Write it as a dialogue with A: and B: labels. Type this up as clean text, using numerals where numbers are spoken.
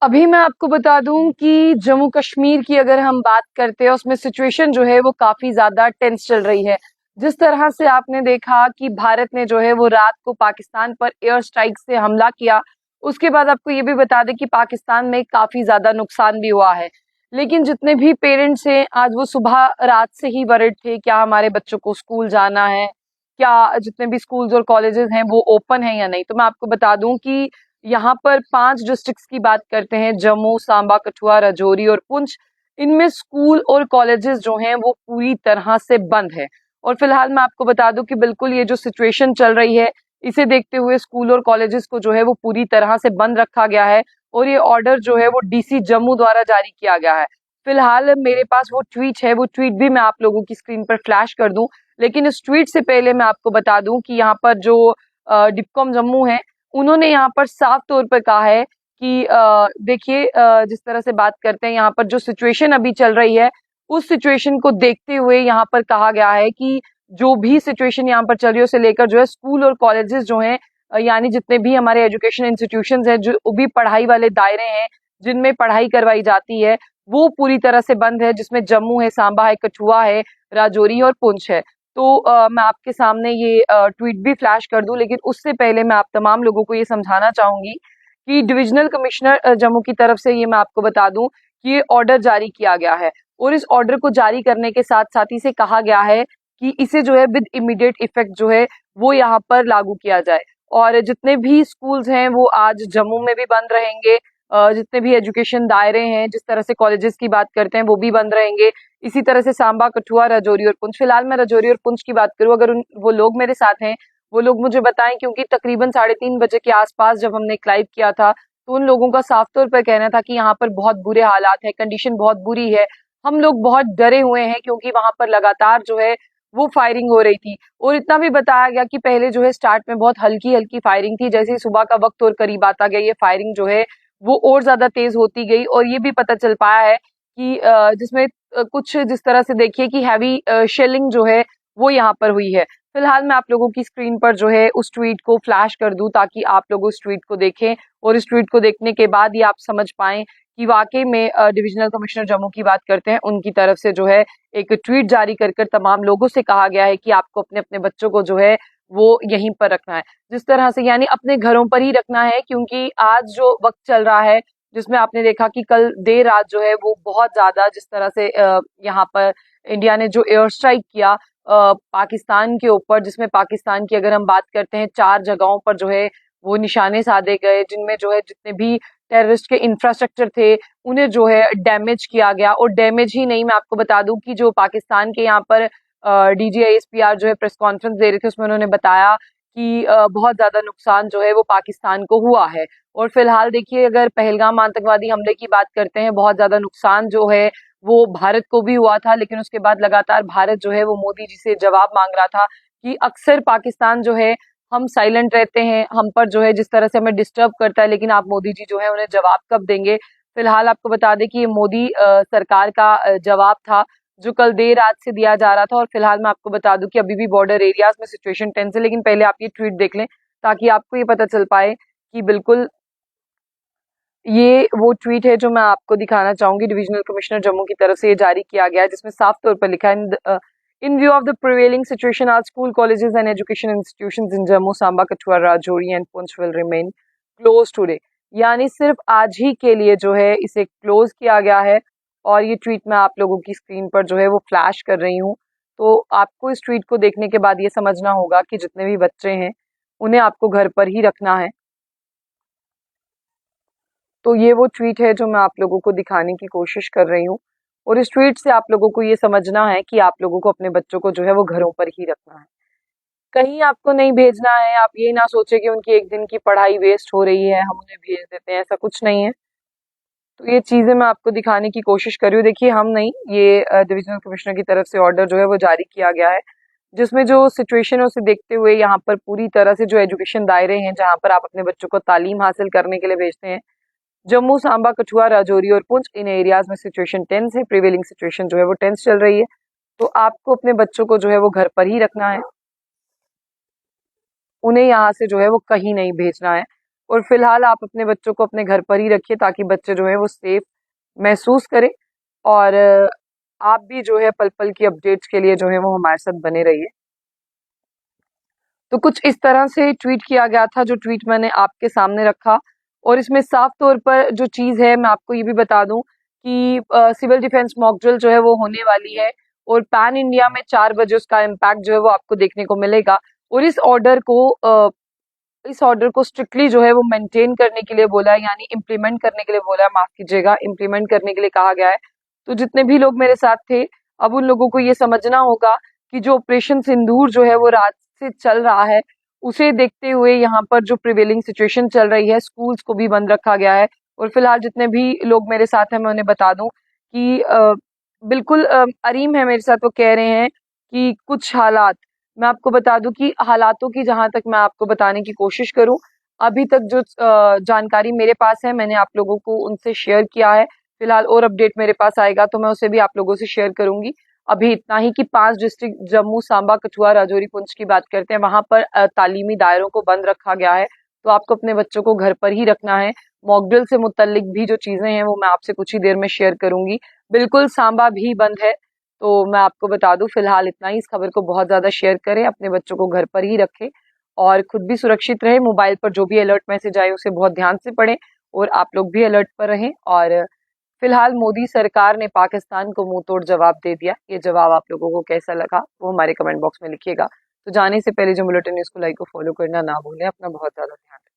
A: अभी मैं आपको बता दूं कि जम्मू कश्मीर की अगर हम बात करते हैं उसमें सिचुएशन जो है वो काफी ज्यादा टेंस चल रही है। जिस तरह से आपने देखा कि भारत ने जो है वो रात को पाकिस्तान पर एयर स्ट्राइक से हमला किया। उसके बाद आपको ये भी बता दें कि पाकिस्तान में काफी ज्यादा नुकसान भी हुआ है। लेकिन जितने भी पेरेंट्स हैं आज वो सुबह रात से ही वरिड थे, क्या हमारे बच्चों को स्कूल जाना है, क्या जितने भी स्कूल्स और कॉलेजेस हैं वो ओपन है या नहीं। तो मैं आपको बता दूं कि यहाँ पर 5 डिस्ट्रिक्ट्स की बात करते हैं, जम्मू, सांबा, कठुआ, राजौरी और पुंछ। इनमें स्कूल और कॉलेजेस जो हैं वो पूरी तरह से बंद है। और फिलहाल मैं आपको बता दूं कि बिल्कुल ये जो सिचुएशन चल रही है इसे देखते हुए स्कूल और कॉलेजेस को जो है वो पूरी तरह से बंद रखा गया है। और ये ऑर्डर जो है वो डीसी जम्मू द्वारा जारी किया गया है। फिलहाल मेरे पास वो ट्वीट है, वो ट्वीट भी मैं आप लोगों की स्क्रीन पर फ्लैश कर दूं। लेकिन इस ट्वीट से पहले मैं आपको बता दूं कि यहाँ पर जो डिपकॉम जम्मू है उन्होंने यहाँ पर साफ तौर पर कहा है कि देखिए, जिस तरह से बात करते हैं यहाँ पर जो सिचुएशन अभी चल रही है उस सिचुएशन को देखते हुए यहाँ पर कहा गया है कि जो भी सिचुएशन यहाँ पर चल रही है उसे लेकर जो है स्कूल और कॉलेजेस जो हैं, यानी जितने भी हमारे एजुकेशन इंस्टीट्यूशंस हैं जो भी पढ़ाई वाले दायरे हैं जिनमें पढ़ाई करवाई जाती है वो पूरी तरह से बंद है, जिसमें जम्मू है, सांबा है, कठुआ है, राजौरी और पुंछ है। तो मैं आपके सामने ये ट्वीट भी फ्लैश कर दूं, लेकिन उससे पहले मैं आप तमाम लोगों को ये समझाना चाहूंगी कि डिविजनल कमिश्नर जम्मू की तरफ से ये मैं आपको बता दूं कि ये ऑर्डर जारी किया गया है। और इस ऑर्डर को जारी करने के साथ साथ ही से कहा गया है कि इसे जो है विद इमीडिएट इफेक्ट जो है वो यहाँ पर लागू किया जाए। और जितने भी स्कूल्स हैं वो आज जम्मू में भी बंद रहेंगे। जितने भी एजुकेशन दायरे हैं, जिस तरह से कॉलेजेस की बात करते हैं वो भी बंद रहेंगे। इसी तरह से सांबा, कठुआ, राजौरी और पुंछ। फिलहाल मैं राजौरी और पुंछ की बात करूं, अगर वो लोग मेरे साथ हैं वो लोग मुझे बताएं, क्योंकि तकरीबन 3:30 बजे के आसपास जब हमने लाइव किया था तो उन लोगों का साफ तौर पर कहना था कि यहाँ पर बहुत बुरे हालात है, कंडीशन बहुत बुरी है। हम लोग बहुत डरे हुए हैं क्योंकि वहां पर लगातार जो है वो फायरिंग हो रही थी। और इतना भी बताया गया कि पहले जो है स्टार्ट में बहुत हल्की हल्की फायरिंग थी, जैसे ही सुबह का वक्त और करीब आता गया ये फायरिंग जो है वो और ज्यादा तेज होती गई। और ये भी पता चल पाया है कि जिसमें कुछ जिस तरह से देखिए कि हैवी शेलिंग जो है वो यहाँ पर हुई है। फिलहाल मैं आप लोगों की स्क्रीन पर जो है उस ट्वीट को फ्लैश कर दूं ताकि आप लोग उस ट्वीट को देखें और इस ट्वीट को देखने के बाद ही आप समझ पाएं कि वाकई में डिविजनल कमिश्नर जम्मू की बात करते हैं उनकी तरफ से जो है एक ट्वीट जारी कर कर तमाम लोगों से कहा गया है कि आपको अपने अपने बच्चों को जो है वो यहीं पर रखना है, जिस तरह से यानी अपने घरों पर ही रखना है। क्योंकि आज जो वक्त चल रहा है जिसमें आपने देखा कि कल देर रात जो है वो बहुत ज्यादा जिस तरह से यहाँ पर इंडिया ने जो एयर स्ट्राइक किया पाकिस्तान के ऊपर, जिसमें पाकिस्तान की अगर हम बात करते हैं 4 जगहों पर जो है वो निशाने साधे गए, जिनमें जो है जितने भी टेररिस्ट के इंफ्रास्ट्रक्चर थे उन्हें जो है डैमेज किया गया। और डैमेज ही नहीं, मैं आपको बता दूं कि जो पाकिस्तान के यहाँ पर डीजीआईएसपीआर जो है प्रेस कॉन्फ्रेंस दे रहे थे उसमें उन्होंने बताया कि बहुत ज्यादा नुकसान जो है वो पाकिस्तान को हुआ है। और फिलहाल देखिए, अगर पहलगाम आतंकवादी हमले की बात करते हैं, बहुत ज्यादा नुकसान जो है वो भारत को भी हुआ था। लेकिन उसके बाद लगातार भारत जो है वो मोदी जी से जवाब मांग रहा था कि अक्सर पाकिस्तान जो है हम साइलेंट रहते हैं, हम पर जो है जिस तरह से हमें डिस्टर्ब करता है, लेकिन आप मोदी जी जो है उन्हें जवाब कब देंगे। फिलहाल आपको बता दें कि ये मोदी सरकार का जवाब था जो कल देर रात से दिया जा रहा था। और फिलहाल मैं आपको बता दूं कि अभी भी बॉर्डर एरियाज में सिचुएशन टेंस है। लेकिन पहले आप ये ट्वीट देख लें ताकि आपको ये पता चल पाए कि बिल्कुल ये वो ट्वीट है जो मैं आपको दिखाना चाहूंगी। डिविजनल कमिश्नर जम्मू की तरफ से ये जारी किया गया है, जिसमें साफ तौर पर लिखा है in view of the prevailing situation are school colleges and education institutions in Jammu, Samba, Kathua, Rajouri and Poonch will remain close today. यानी सिर्फ आज ही के लिए जो है इसे क्लोज किया गया है। और ये ट्वीट मैं आप लोगों की स्क्रीन पर जो है वो फ्लैश कर रही हूँ। तो आपको इस ट्वीट को देखने के बाद ये समझना होगा कि जितने भी बच्चे हैं उन्हें आपको घर पर ही रखना है। तो ये वो ट्वीट है जो मैं आप लोगों को दिखाने की कोशिश कर रही हूँ। और इस ट्वीट से आप लोगों को ये समझना है कि आप लोगों को अपने बच्चों को जो है वो घरों पर ही रखना है, कहीं आपको नहीं भेजना है। आप ये ना सोचे कि उनकी एक दिन की पढ़ाई वेस्ट हो रही है हम उन्हें भेज देते हैं, ऐसा कुछ नहीं है। तो ये चीजें मैं आपको दिखाने की कोशिश कर रही हूँ। देखिए, हम नहीं, ये डिविजनल कमिश्नर की तरफ से ऑर्डर जो है वो जारी किया गया है, जिसमें जो सिचुएशन है उसे देखते हुए यहाँ पर पूरी तरह से जो एजुकेशन दायरे हैं जहाँ पर आप अपने बच्चों को तालीम हासिल करने के लिए भेजते हैं, जम्मू, सांबा, कठुआ, राजौरी और पुंछ, इन एरियाज में सिचुएशन टेंस है, प्रिवेलिंग सिचुएशन जो है वो टेंस चल रही है। तो आपको अपने बच्चों को जो है वो घर पर ही रखना है, उन्हें यहाँ से जो है वो कहीं नहीं भेजना है। और फिलहाल आप अपने बच्चों को अपने घर पर ही रखिए ताकि बच्चे जो है वो सेफ महसूस करें। और आप भी जो है पल पल की अपडेट्स के लिए जो है वो हमारे साथ बने रहिए। तो कुछ इस तरह से ट्वीट किया गया था, जो ट्वीट मैंने आपके सामने रखा। और इसमें साफ तौर पर जो चीज़ है, मैं आपको ये भी बता दूं कि सिविल डिफेंस मॉक ड्रिल जो है वो होने वाली है और पैन इंडिया में 4 बजे उसका इम्पैक्ट जो है वो आपको देखने को मिलेगा। और इस ऑर्डर को स्ट्रिक्टली जो है वो मेंटेन करने के लिए बोला है, यानी इम्प्लीमेंट करने के लिए बोला है, माफ कीजिएगा, इम्प्लीमेंट करने के लिए कहा गया है। तो जितने भी लोग मेरे साथ थे, अब उन लोगों को ये समझना होगा कि जो ऑपरेशन सिंदूर जो है वो रात से चल रहा है, उसे देखते हुए यहाँ पर जो प्रिवेलिंग सिचुएशन चल रही है, स्कूल्स को भी बंद रखा गया है। और फिलहाल जितने भी लोग मेरे साथ हैं, मैं उन्हें बता दूं कि बिल्कुल अरीम है मेरे साथ, वो कह रहे हैं कि कुछ हालात, मैं आपको बता दूं कि हालातों की जहां तक मैं आपको बताने की कोशिश करूं, अभी तक जो जानकारी मेरे पास है मैंने आप लोगों को उनसे शेयर किया है। फिलहाल और अपडेट मेरे पास आएगा तो मैं उसे भी आप लोगों से शेयर करूंगी। अभी इतना ही कि 5 डिस्ट्रिक्ट जम्मू, सांबा, कठुआ, राजौरी, पुंछ की बात करते हैं, वहां पर तालीमी दायरों को बंद रखा गया है। तो आपको अपने बच्चों को घर पर ही रखना है। मॉकड्रिल से मुतल्लिक भी जो चीजें हैं वो मैं आपसे कुछ ही देर में शेयर करूंगी। बिल्कुल सांबा भी बंद है, तो मैं आपको बता दूं फिलहाल इतना ही। इस खबर को बहुत ज्यादा शेयर करें, अपने बच्चों को घर पर ही रखें और खुद भी सुरक्षित रहे। मोबाइल पर जो भी अलर्ट मैसेज आए उसे बहुत ध्यान से पढ़ें और आप लोग भी अलर्ट पर रहें। और फिलहाल मोदी सरकार ने पाकिस्तान को मुंह तोड़ जवाब दे दिया। ये जवाब आप लोगों को कैसा लगा वो हमारे कमेंट बॉक्स में लिखिएगा। तो जाने से पहले जो बुलेटिन न्यूज को लाइक और फॉलो करना ना भूलें। अपना बहुत ज्यादा ध्यान रखें।